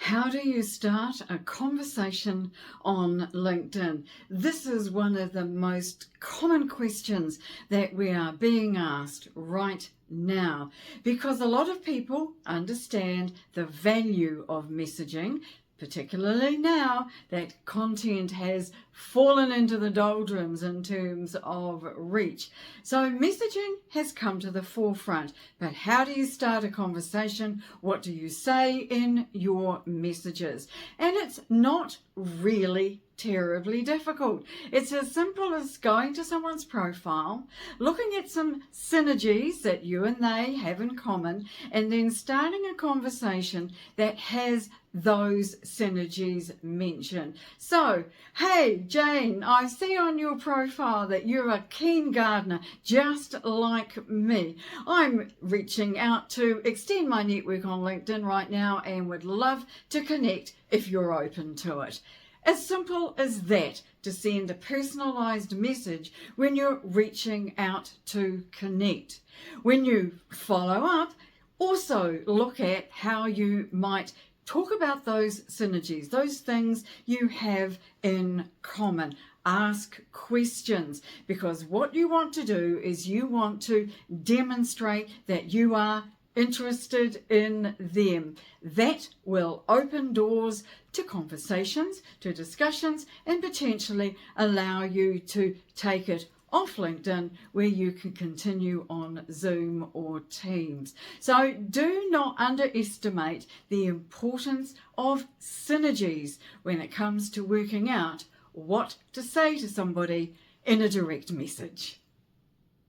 How do you start a conversation on LinkedIn? This is one of the most common questions that we are being asked right now, because a lot of people understand the value of messaging, particularly now that content has fallen into the doldrums in terms of reach. So messaging has come to the forefront, but how do you start a conversation? What do you say in your messages? And it's not really terribly difficult. It's as simple as going to someone's profile, looking at some synergies that you and they have in common, and then starting a conversation that has those synergies mentioned. So, hey Jane, I see on your profile that you're a keen gardener just like me. I'm reaching out to extend my network on LinkedIn right now and would love to connect if you're open to it. As simple as that, to send a personalised message when you're reaching out to connect. When you follow up, also look at how you might talk about those synergies, those things you have in common. Ask questions, because what you want to do is you want to demonstrate that you are interested in them. That will open doors to conversations, to discussions, and potentially allow you to take it off LinkedIn where you can continue on Zoom or Teams. So do not underestimate the importance of synergies when it comes to working out what to say to somebody in a direct message.